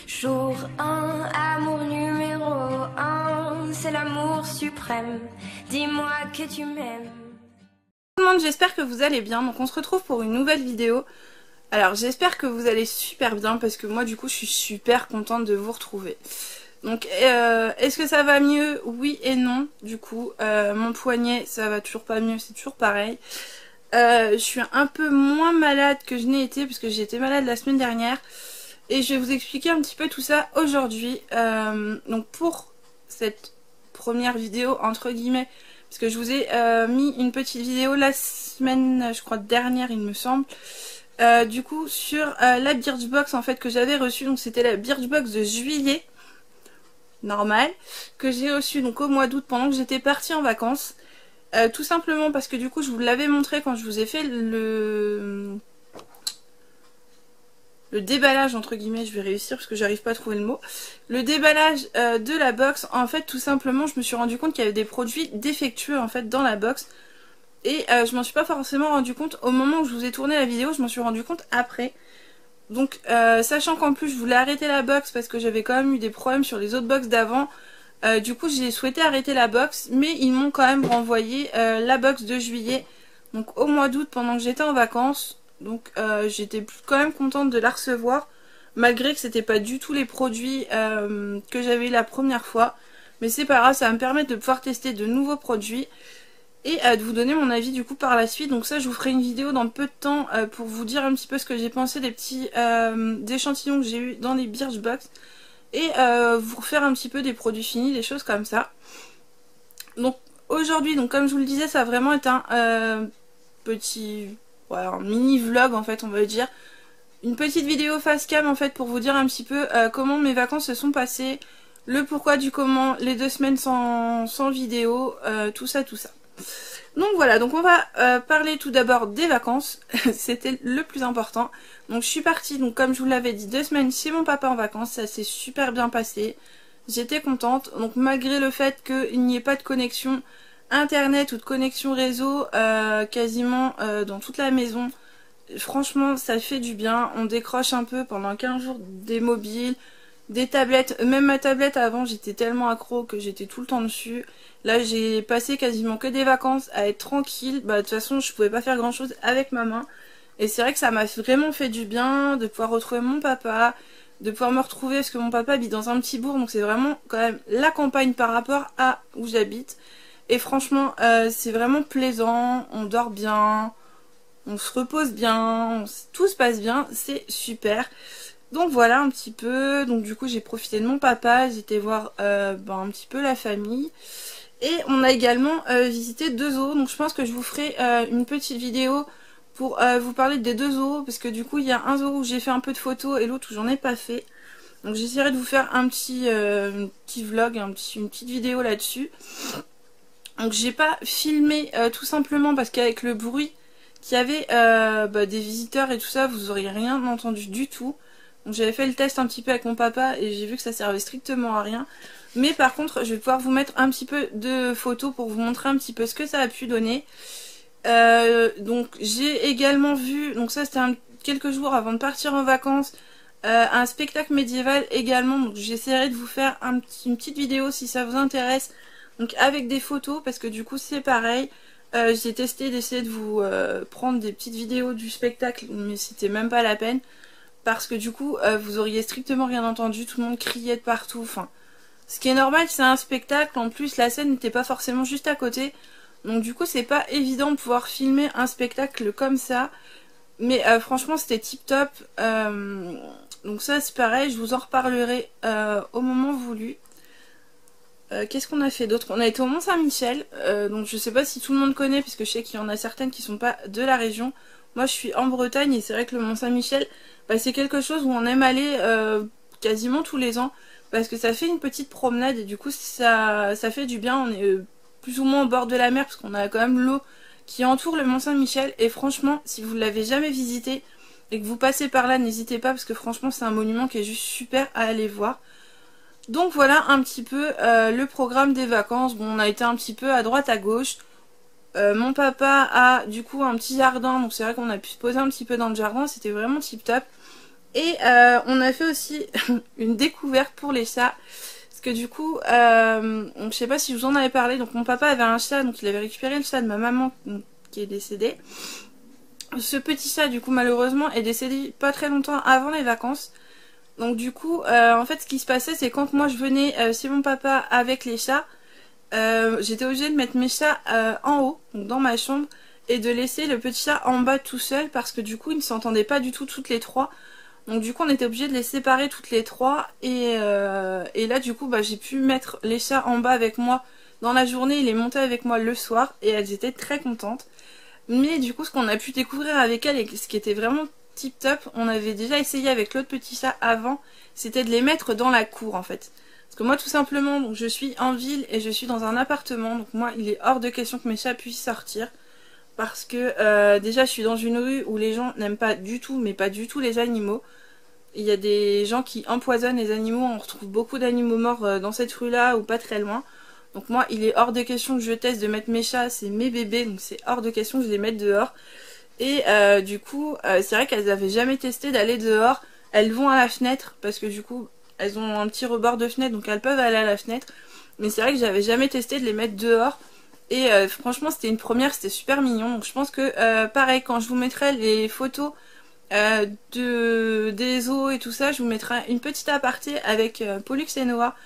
Jour 1, amour numéro 1, c'est l'amour suprême. Dis-moi que tu m'aimes. Tout le monde, j'espère que vous allez bien. Donc on se retrouve pour une nouvelle vidéo. Alors j'espère que vous allez super bien parce que moi du coup je suis super contente de vous retrouver. Donc est-ce que ça va mieux? Oui et non. Du coup mon poignet ça va toujours pas mieux, c'est toujours pareil. Je suis un peu moins malade que je n'ai été parce que j'ai été malade la semaine dernière. Et je vais vous expliquer un petit peu tout ça aujourd'hui. Donc pour cette première vidéo entre guillemets, parce que je vous ai mis une petite vidéo la semaine, je crois dernière il me semble, du coup sur la Birchbox en fait que j'avais reçue. Donc c'était la Birchbox de juillet, normal, que j'ai reçue donc au mois d'août pendant que j'étais partie en vacances. Tout simplement parce que du coup je vous l'avais montré quand je vous ai fait le déballage entre guillemets, je vais réussir parce que j'arrive pas à trouver le mot. Le déballage de la box, en fait tout simplement je me suis rendu compte qu'il y avait des produits défectueux en fait dans la box. Et je m'en suis pas forcément rendu compte au moment où je vous ai tourné la vidéo, je m'en suis rendu compte après. Donc sachant qu'en plus je voulais arrêter la box parce que j'avais quand même eu des problèmes sur les autres box d'avant. Du coup j'ai souhaité arrêter la box, mais ils m'ont quand même renvoyé la box de juillet. Donc au mois d'août pendant que j'étais en vacances. Donc j'étais quand même contente de la recevoir, malgré que c'était pas du tout les produits que j'avais eu la première fois. Mais c'est pas grave, ça va me permettre de pouvoir tester de nouveaux produits et de vous donner mon avis du coup par la suite. Donc ça je vous ferai une vidéo dans peu de temps pour vous dire un petit peu ce que j'ai pensé des petits échantillons que j'ai eu dans les Birchbox. Et vous refaire un petit peu des produits finis, des choses comme ça. Donc aujourd'hui, donc comme je vous le disais, ça va vraiment être un petit... voilà, un mini vlog en fait on va dire, une petite vidéo face cam en fait pour vous dire un petit peu comment mes vacances se sont passées, le pourquoi du comment, les 2 semaines sans vidéo, tout ça. Donc voilà, donc on va parler tout d'abord des vacances, c'était le plus important. Donc je suis partie, donc comme je vous l'avais dit, 2 semaines chez mon papa en vacances, ça s'est super bien passé, j'étais contente. Donc malgré le fait qu'il n'y ait pas de connexion internet ou de connexion réseau quasiment dans toute la maison, franchement ça fait du bien. On décroche un peu pendant 15 jours des mobiles, des tablettes. Même ma tablette avant j'étais tellement accro que j'étais tout le temps dessus. Là j'ai passé quasiment que des vacances à être tranquille. Bah de toute façon je pouvais pas faire grand chose avec ma main. Et c'est vrai que ça m'a vraiment fait du bien de pouvoir retrouver mon papa, de pouvoir me retrouver parce que mon papa habite dans un petit bourg. Donc c'est vraiment quand même la campagne par rapport à où j'habite. Et franchement c'est vraiment plaisant, on dort bien, on se repose bien, tout se passe bien, c'est super. Donc voilà un petit peu, donc du coup j'ai profité de mon papa, j'étais voir un petit peu la famille. Et on a également visité 2 zoos, donc je pense que je vous ferai une petite vidéo pour vous parler des 2 zoos. Parce que du coup il y a un zoo où j'ai fait un peu de photos et l'autre où j'en ai pas fait. Donc j'essaierai de vous faire un petit vlog, une petite vidéo là-dessus. Donc j'ai pas filmé tout simplement parce qu'avec le bruit qu'il y avait des visiteurs et tout ça, vous auriez rien entendu du tout. Donc j'avais fait le test un petit peu avec mon papa et j'ai vu que ça servait strictement à rien. Mais par contre je vais pouvoir vous mettre un petit peu de photos pour vous montrer un petit peu ce que ça a pu donner. Donc j'ai également vu, donc ça c'était quelques jours avant de partir en vacances, un spectacle médiéval également. Donc j'essaierai de vous faire une petite vidéo si ça vous intéresse. Donc avec des photos parce que du coup c'est pareil. J'ai testé d'essayer de vous prendre des petites vidéos du spectacle, mais c'était même pas la peine. Parce que du coup vous auriez strictement rien entendu, tout le monde criait de partout. Enfin, ce qui est normal, c'est un spectacle, en plus la scène n'était pas forcément juste à côté. Donc du coup c'est pas évident de pouvoir filmer un spectacle comme ça. Mais franchement c'était tip top. Donc ça c'est pareil, je vous en reparlerai au moment voulu. Qu'est-ce qu'on a fait d'autre? On a été au Mont-Saint-Michel, donc je sais pas si tout le monde connaît, puisque je sais qu'il y en a certaines qui sont pas de la région. Moi je suis en Bretagne et c'est vrai que le Mont-Saint-Michel, c'est quelque chose où on aime aller quasiment tous les ans, parce que ça fait une petite promenade et du coup ça fait du bien. On est plus ou moins au bord de la mer, parce qu'on a quand même l'eau qui entoure le Mont-Saint-Michel. Et franchement, si vous ne l'avez jamais visité et que vous passez par là, n'hésitez pas, parce que franchement c'est un monument qui est juste super à aller voir. Donc voilà un petit peu le programme des vacances. Bon, on a été un petit peu à droite à gauche. Mon papa a du coup un petit jardin, donc c'est vrai qu'on a pu se poser un petit peu dans le jardin, c'était vraiment tip top. Et on a fait aussi une découverte pour les chats. Parce que du coup, je sais pas si je vous en avais parlé, donc mon papa avait un chat, donc il avait récupéré le chat de ma maman donc, qui est décédée. Ce petit chat du coup malheureusement est décédé pas très longtemps avant les vacances. Donc du coup, en fait ce qui se passait c'est quand moi je venais chez mon papa avec les chats, j'étais obligée de mettre mes chats en haut, donc dans ma chambre, et de laisser le petit chat en bas tout seul parce que du coup ils ne s'entendaient pas du tout toutes les trois. Donc du coup on était obligé de les séparer toutes les trois et là du coup bah, j'ai pu mettre les chats en bas avec moi dans la journée et les monter avec moi le soir et elles étaient très contentes. Mais du coup ce qu'on a pu découvrir avec elles et ce qui était vraiment tip top, on avait déjà essayé avec l'autre petit chat avant, c'était de les mettre dans la cour en fait. Parce que moi tout simplement donc, je suis en ville et je suis dans un appartement, donc moi il est hors de question que mes chats puissent sortir. Parce que déjà je suis dans une rue où les gens n'aiment pas du tout, mais pas du tout les animaux. Il y a des gens qui empoisonnent les animaux, on retrouve beaucoup d'animaux morts dans cette rue là ou pas très loin. Donc moi il est hors de question que je teste de mettre mes chats, c'est mes bébés, donc c'est hors de question que je les mette dehors. Et du coup c'est vrai qu'elles n'avaient jamais testé d'aller dehors, elles vont à la fenêtre parce que du coup elles ont un petit rebord de fenêtre donc elles peuvent aller à la fenêtre. Mais c'est vrai que j'avais jamais testé de les mettre dehors. Et franchement c'était une première, c'était super mignon. Donc je pense que pareil quand je vous mettrai les photos des eaux et tout ça, je vous mettrai une petite aparté avec Pollux et Noah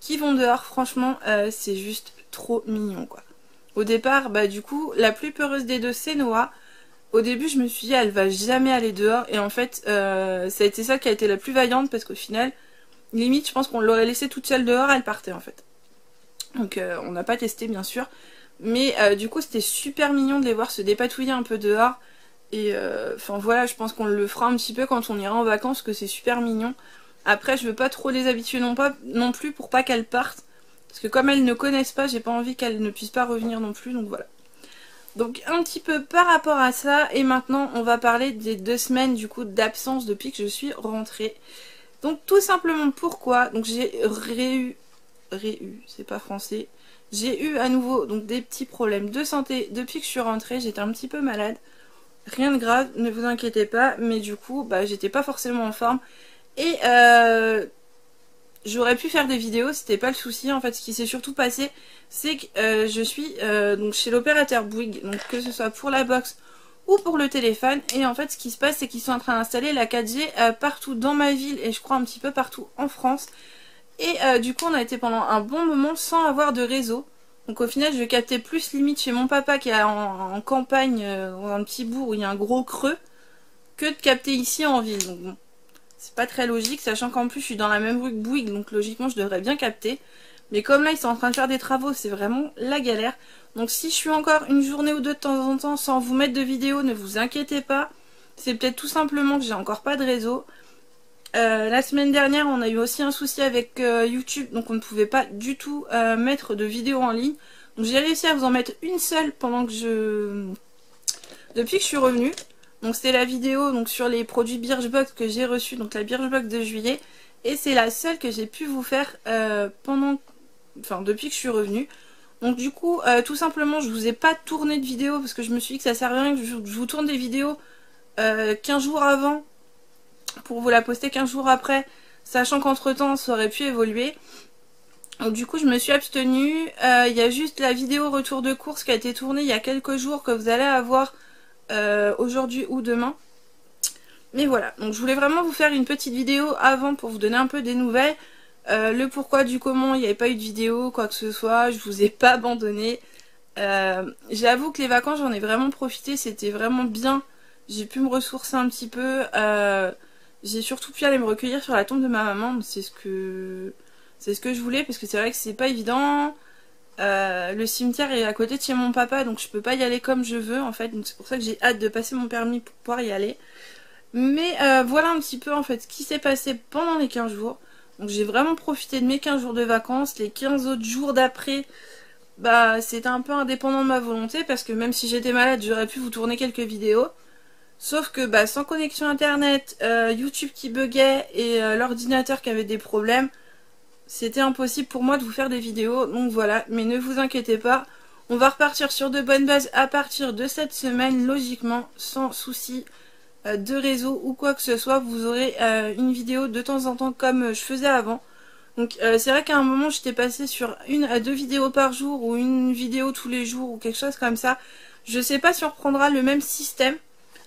qui vont dehors. Franchement c'est juste trop mignon quoi. Au départ bah du coup la plus peureuse des deux c'est Noah. Au début je me suis dit elle va jamais aller dehors et en fait ça a été ça qui a été la plus vaillante parce qu'au final limite je pense qu'on l'aurait laissée toute seule dehors, elle partait en fait. Donc on n'a pas testé bien sûr. Mais du coup c'était super mignon de les voir se dépatouiller un peu dehors. Et enfin voilà, je pense qu'on le fera un petit peu quand on ira en vacances, que c'est super mignon. Après je veux pas trop les habituer non plus pour pas qu'elles partent. Parce que comme elles ne connaissent pas, j'ai pas envie qu'elles ne puissent pas revenir non plus, donc voilà. Donc un petit peu par rapport à ça, et maintenant on va parler des 2 semaines du coup d'absence depuis que je suis rentrée. Donc tout simplement pourquoi, donc j'ai c'est pas français. J'ai eu à nouveau donc des petits problèmes de santé depuis que je suis rentrée, j'étais un petit peu malade. Rien de grave, ne vous inquiétez pas, mais du coup, bah, j'étais pas forcément en forme. Et j'aurais pu faire des vidéos, c'était pas le souci. En fait, ce qui s'est surtout passé, c'est que je suis donc chez l'opérateur Bouygues, donc que ce soit pour la box ou pour le téléphone. Et en fait, ce qui se passe, c'est qu'ils sont en train d'installer la 4G partout dans ma ville et je crois un petit peu partout en France. Et du coup on a été pendant un bon moment sans avoir de réseau. Donc au final je captais plus limite chez mon papa qui est en campagne, dans un petit bourg où il y a un gros creux, que de capter ici en ville. Donc bon, c'est pas très logique, sachant qu'en plus je suis dans la même rue que Bouygues, donc logiquement je devrais bien capter. Mais comme là ils sont en train de faire des travaux, c'est vraiment la galère. Donc si je suis encore une journée ou deux de temps en temps sans vous mettre de vidéo, ne vous inquiétez pas. C'est peut-être tout simplement que j'ai encore pas de réseau. La semaine dernière on a eu aussi un souci avec YouTube, donc on ne pouvait pas du tout mettre de vidéo en ligne. Donc j'ai réussi à vous en mettre une seule depuis que je suis revenue. Donc c'était la vidéo donc sur les produits Birchbox que j'ai reçus, donc la Birchbox de juillet. Et c'est la seule que j'ai pu vous faire depuis que je suis revenue. Donc du coup tout simplement je vous ai pas tourné de vidéo parce que je me suis dit que ça sert à rien que je vous tourne des vidéos 15 jours avant pour vous la poster 15 jours après, sachant qu'entre temps ça aurait pu évoluer. Donc du coup je me suis abstenue. Il y a juste la vidéo retour de course qui a été tournée il y a quelques jours que vous allez avoir aujourd'hui ou demain. Mais voilà, donc je voulais vraiment vous faire une petite vidéo avant pour vous donner un peu des nouvelles. Le pourquoi du comment, il n'y avait pas eu de vidéo, quoi que ce soit, je vous ai pas abandonné. J'avoue que les vacances j'en ai vraiment profité, c'était vraiment bien. J'ai pu me ressourcer un petit peu. J'ai surtout pu aller me recueillir sur la tombe de ma maman, c'est ce que je voulais parce que c'est vrai que c'est pas évident. Le cimetière est à côté de chez mon papa donc je peux pas y aller comme je veux en fait, donc c'est pour ça que j'ai hâte de passer mon permis pour pouvoir y aller. Mais voilà un petit peu en fait ce qui s'est passé pendant les 15 jours. Donc j'ai vraiment profité de mes 15 jours de vacances. Les 15 autres jours d'après, bah c'était un peu indépendant de ma volonté parce que même si j'étais malade j'aurais pu vous tourner quelques vidéos. Sauf que bah, sans connexion internet, YouTube qui buguait et l'ordinateur qui avait des problèmes, c'était impossible pour moi de vous faire des vidéos. Donc voilà, mais ne vous inquiétez pas, on va repartir sur de bonnes bases à partir de cette semaine, logiquement, sans souci. de réseau ou quoi que ce soit, vous aurez une vidéo de temps en temps comme je faisais avant. Donc c'est vrai qu'à un moment j'étais passée sur 1 à 2 vidéos par jour ou une vidéo tous les jours ou quelque chose comme ça. Je sais pas si on reprendra le même système.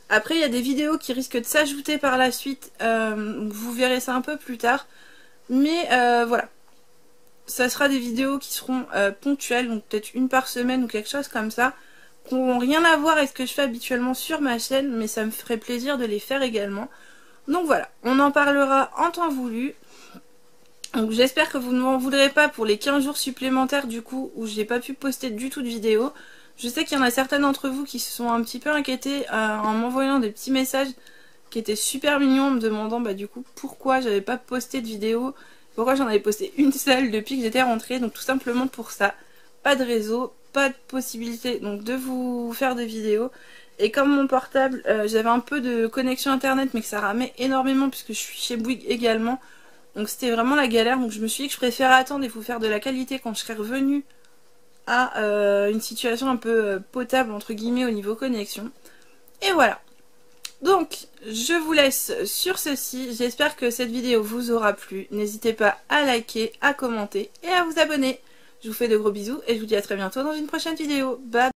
Après il y a des vidéos qui risquent de s'ajouter par la suite, vous verrez ça un peu plus tard. Mais voilà, ça sera des vidéos qui seront ponctuelles, donc peut-être une par semaine ou quelque chose comme ça, qui n'ont rien à voir avec ce que je fais habituellement sur ma chaîne, mais ça me ferait plaisir de les faire également. Donc voilà, on en parlera en temps voulu. Donc j'espère que vous ne m'en voudrez pas pour les 15 jours supplémentaires du coup où j'ai pas pu poster du tout de vidéos. Je sais qu'il y en a certaines d'entre vous qui se sont un petit peu inquiétés en m'envoyant des petits messages qui étaient super mignons en me demandant du coup pourquoi j'avais pas posté de vidéo, pourquoi j'en avais posté une seule depuis que j'étais rentrée. Donc tout simplement pour ça, pas de réseau, pas de possibilité donc de vous faire des vidéos. Et comme mon portable, j'avais un peu de connexion internet mais que ça ramait énormément puisque je suis chez Bouygues également. Donc c'était vraiment la galère, donc je me suis dit que je préfère attendre et vous faire de la qualité quand je serai revenue à une situation un peu potable entre guillemets au niveau connexion. Et voilà. Donc je vous laisse sur ceci, j'espère que cette vidéo vous aura plu. N'hésitez pas à liker, à commenter et à vous abonner. Je vous fais de gros bisous et je vous dis à très bientôt dans une prochaine vidéo. Bye!